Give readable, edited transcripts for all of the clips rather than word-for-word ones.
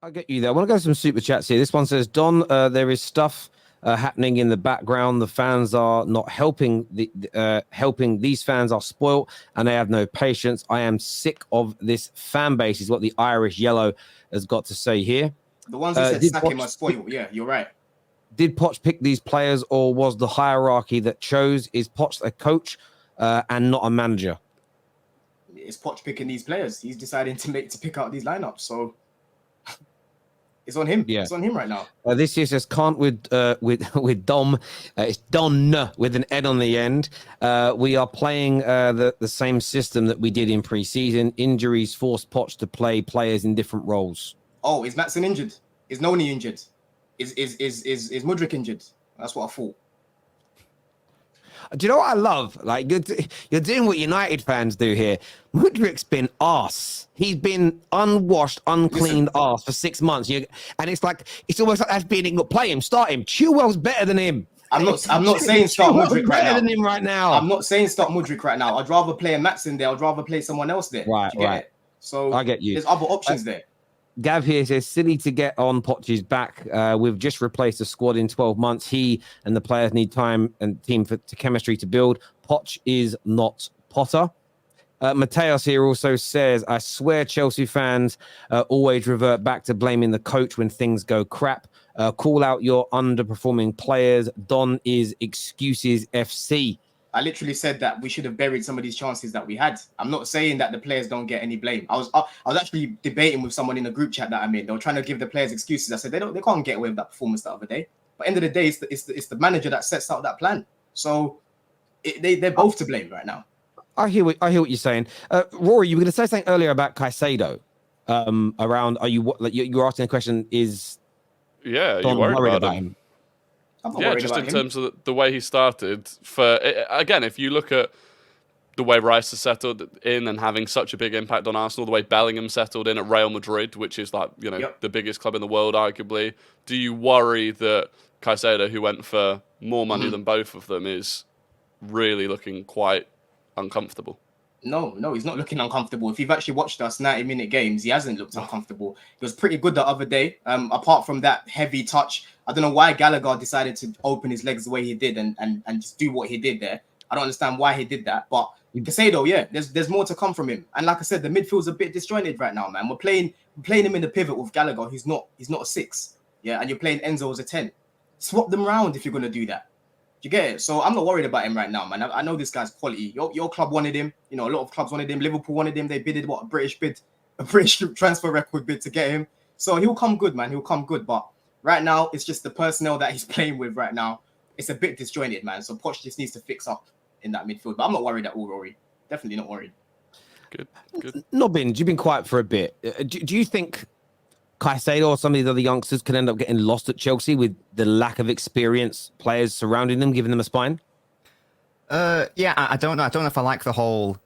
I get you there. I want to go to some super chats here. This one says, Don, there is stuff happening in the background. The fans are not helping. Helping. These fans are spoiled and they have no patience. I am sick of this fan base, is what the Irish Yellow has got to say here. The ones who said sack him are spoiled. Yeah, you're right. Did Poch pick these players, or was the hierarchy that chose? Is Poch a coach and not a manager? It's Poch picking these players. He's deciding to pick out these lineups. So it's on him. Yeah. It's on him right now. This year says can't with Dom. It's Don with an N on the end. We are playing the same system that we did in pre-season. Injuries forced Poch to play players in different roles. Oh, is Maatsen injured? Is Noni injured? Is Mudryk injured? That's what I thought. Do you know what I love? Like you're doing what United fans do here. Mudryk's been arse. He's been unwashed, uncleaned arse for 6 months. And it's like it's almost like that's being play him, start him. Chilwell's better than him. I'm not saying start Mudryk right now. Better than him right now. I'm not saying start Mudryk right now. I'd rather play a Maatsen there. I'd rather play someone else there. Right. So I get you. There's other options there. Gav here says, silly to get on Poch's back. We've just replaced the squad in 12 months. He and the players need time and team to chemistry to build. Poch is not Potter. Mateos here also says, I swear Chelsea fans always revert back to blaming the coach when things go crap. Call out your underperforming players. Don is excuses FC. I literally said that we should have buried some of these chances that we had. I'm not saying that the players don't get any blame. I was actually debating with someone in a group chat that I'm in. They were trying to give the players excuses. I said they can't get away with that performance the other day. But end of the day, it's the manager that sets out that plan. So they're both to blame right now. I hear what you're saying. Rory, you were going to say something earlier about Caicedo. Around, you were asking a question? Is you worried about him? Yeah, just in terms of the way he started. Again, if you look at the way Rice has settled in and having such a big impact on Arsenal, the way Bellingham settled in at Real Madrid, which is like the biggest club in the world, arguably, do you worry that Caicedo, who went for more money than both of them, is really looking quite uncomfortable? No, he's not looking uncomfortable. If you've actually watched us 90-minute games, he hasn't looked uncomfortable. He was pretty good the other day. Apart from that heavy touch, I don't know why Gallagher decided to open his legs the way he did and just do what he did there. I don't understand why he did that. But Caicedo, there's more to come from him. And like I said, the midfield's a bit disjointed right now, man. We're playing him in the pivot with Gallagher, who's not a 6. Yeah, and you're playing Enzo as a 10. Swap them around if you're gonna do that. You get it? So I'm not worried about him right now, man. I know this guy's quality. Your club wanted him. A lot of clubs wanted him. Liverpool wanted him. They bidded a British transfer record bid to get him. So he'll come good, man. He'll come good. But right now, it's just the personnel that he's playing with right now. It's a bit disjointed, man. So Poch just needs to fix up in that midfield. But I'm not worried at all, Rory. Definitely not worried. Good. Nobbins, you've been quiet for a bit. Do you think Caicedo or some of these other youngsters can end up getting lost at Chelsea with the lack of experience players surrounding them, giving them a spine? I don't know. I don't know if I like the whole.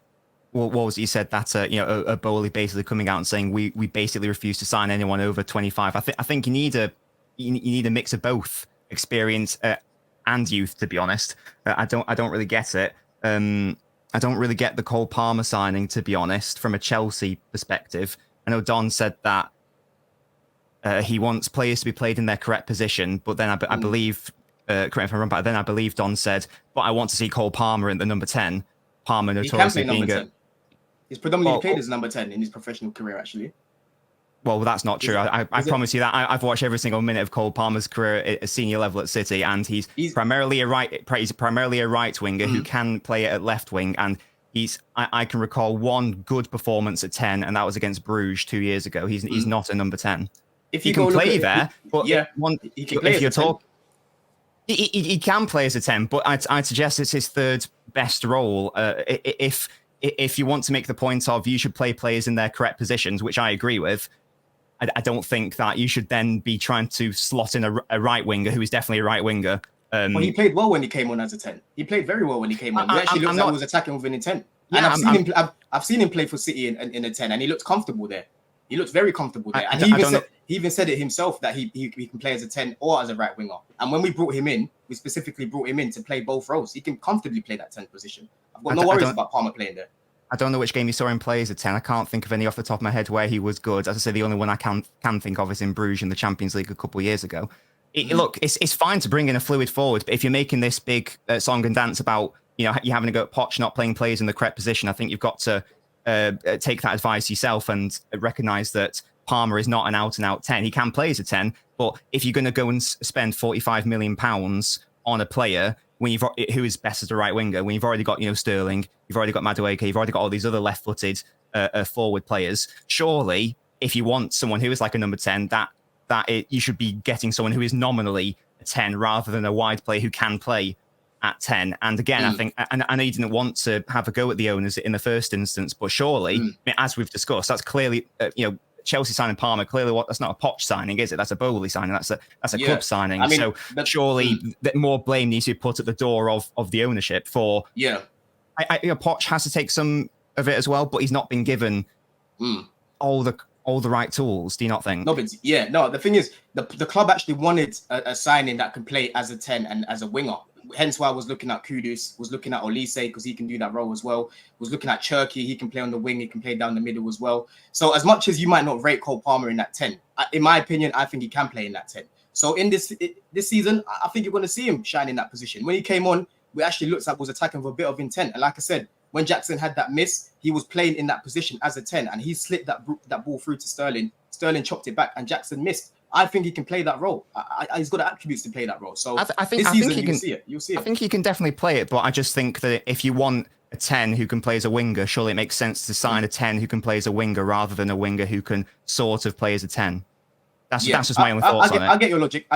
What was it you said that a Bowley basically coming out and saying we basically refuse to sign anyone over 25. I think you need a mix of both experience and youth. To be honest, I don't really get it. I don't really get the Cole Palmer signing, to be honest, from a Chelsea perspective. I know Don said that. He wants players to be played in their correct position, but then I believe, correct me if I'm wrong, but then I believe Don said, but I want to see Cole Palmer in the number 10. Palmer notoriously being number 10. He's predominantly played as number 10 in his professional career, actually. Well, that's not true. I promise you that. I've watched every single minute of Cole Palmer's career at a senior level at City, and he's primarily a right winger who can play at left wing, and I can recall one good performance at 10, and that was against Bruges 2 years ago. He's not a number 10. If he can play there, but he can play as a 10. He can play as a 10, but I'd suggest it's his third best role. If you want to make the point of you should play players in their correct positions, which I agree with, I don't think that you should then be trying to slot in a right winger who is definitely a right winger. Well, he played well when he came on as a 10. He played very well when he came on. He actually looked like he was attacking with an intent. Yeah, and I've seen him play for City in a 10, and he looked comfortable there. He looked very comfortable there. And he even said it himself that he can play as a 10 or as a right winger. And when we brought him in, we specifically brought him in to play both roles. He can comfortably play that 10 position. I've got no worries about Palmer playing there. I don't know which game you saw him play as a 10. I can't think of any off the top of my head where he was good. As I say, the only one I can think of is in Bruges in the Champions League a couple of years ago. Look, it's fine to bring in a fluid forward, but if you're making this big song and dance about, you're having to go at Poch not playing players in the correct position, I think you've got to take that advice yourself and recognize that Palmer is not an out-and-out 10. He can play as a 10, but if you're going to go and spend £45 million on a player who is best as a right winger, when you've already got Sterling, you've already got Madueke, you've already got all these other left-footed forward players, surely if you want someone who is like a number 10, you should be getting someone who is nominally a 10 rather than a wide player who can play at 10. And again, I think, and I know you didn't want to have a go at the owners in the first instance, but surely, as we've discussed, that's clearly, Chelsea signing Palmer, clearly that's not a Poch signing, is it? That's a Bowley signing. That's a club signing. I mean, so surely more blame needs to be put at the door of the ownership for. Yeah, Poch has to take some of it as well, but he's not been given all the right tools. Do you not think? No, but the thing is, the club actually wanted a signing that can play as a 10 and as a winger. Hence why I was looking at Kudus, was looking at Olise because he can do that role as well. Was looking at Cherky, he can play on the wing, he can play down the middle as well. So as much as you might not rate Cole Palmer in that 10, in my opinion, I think he can play in that 10. So in this season, I think you're going to see him shine in that position. When he came on, we actually looked like was attacking with a bit of intent. And like I said, when Jackson had that miss, he was playing in that position as a 10 and he slipped that ball through to Sterling. Sterling chopped it back and Jackson missed. I think he can play that role. He's got the attributes to play that role. So I think you'll see it. You'll see it. I think he can definitely play it, but I just think that if you want a 10 who can play as a winger, surely it makes sense to sign a 10 who can play as a winger rather than a winger who can sort of play as a 10. That's just my only thoughts on it. I get your logic,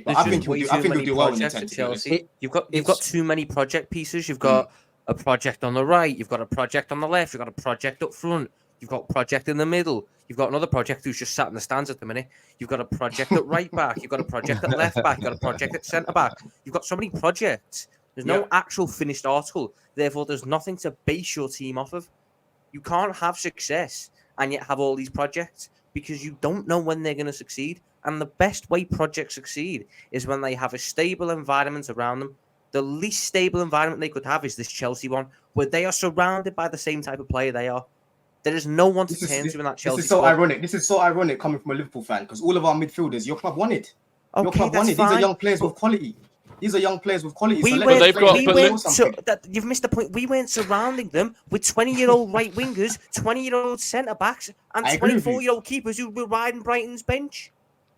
but I think he'll do well in the 10. Chelsea. You've got too many project pieces. You've got a project on the right. You've got a project on the left. You've got a project up front. You've got a project in the middle. You've got another project who's just sat in the stands at the minute. You've got a project at right back. You've got a project at left back. You've got a project at centre back. You've got so many projects. There's no actual finished article. Therefore, there's nothing to base your team off of. You can't have success and yet have all these projects because you don't know when they're going to succeed. And the best way projects succeed is when they have a stable environment around them. The least stable environment they could have is this Chelsea one, where they are surrounded by the same type of player they are. There is no one to turn to in that Chelsea. This is so ironic. This is so ironic coming from a Liverpool fan because all of our midfielders, your club wanted. Your club wanted. These are young players with quality. You've missed the point. We weren't surrounding them with 20-year-old right wingers, 20-year-old centre backs, and 24-year-old keepers who were riding Brighton's bench.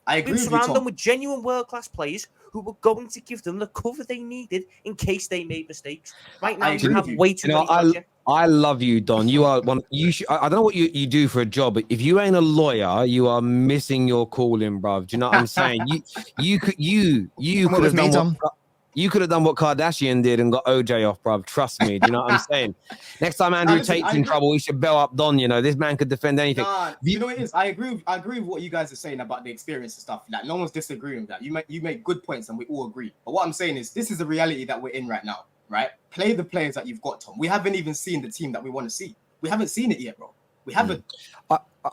I agree with you, surrounded them with genuine world-class players who were going to give them the cover they needed in case they made mistakes. Right now, you have way too many projects. I love you, Don. You are one. I don't know what you do for a job, but if you ain't a lawyer, you are missing your calling, bruv. Do you know what I'm saying? You could have done you could have done what Kardashian did and got OJ off, bruv. Trust me. Do you know what I'm saying? Next time Andrew Tate's in trouble, he should bell up Don. This man could defend anything. You know what it is? I agree with what you guys are saying about the experience and stuff. Like no one's disagreeing with that. You make good points and we all agree. But what I'm saying is this is the reality that we're in right now. Right? Play the players that you've got, Tom. We haven't even seen the team that we want to see. We haven't seen it yet, bro. We haven't.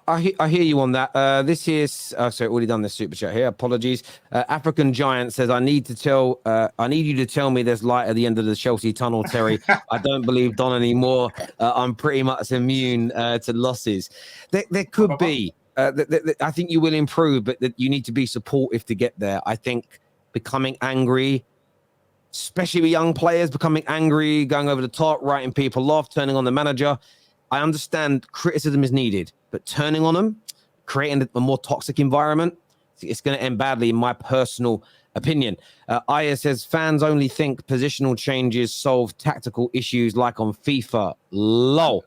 I hear you on that. This is sorry, already done this super chat here. Apologies. African Giant says, I need you to tell me there's light at the end of the Chelsea tunnel, Terry. I don't believe Don anymore. I'm pretty much immune to losses. There could be. I think you will improve, but you need to be supportive to get there. I think becoming angry, especially with young players, becoming angry, going over the top, writing people off, turning on the manager. I understand criticism is needed, but turning on them, creating a more toxic environment, it's going to end badly, in my personal opinion. Aya says, fans only think positional changes solve tactical issues like on FIFA. Lol.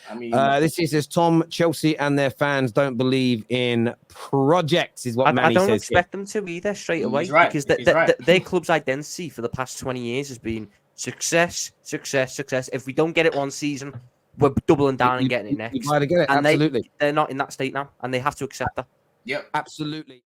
This says, Tom, Chelsea and their fans don't believe in projects, is what Manny says. I don't expect them to either straight away, because their club's identity for the past 20 years has been success, success, success. If we don't get it one season, we're doubling down and getting it next. You got to get it, absolutely. They're not in that state now, and they have to accept that. Yep, absolutely.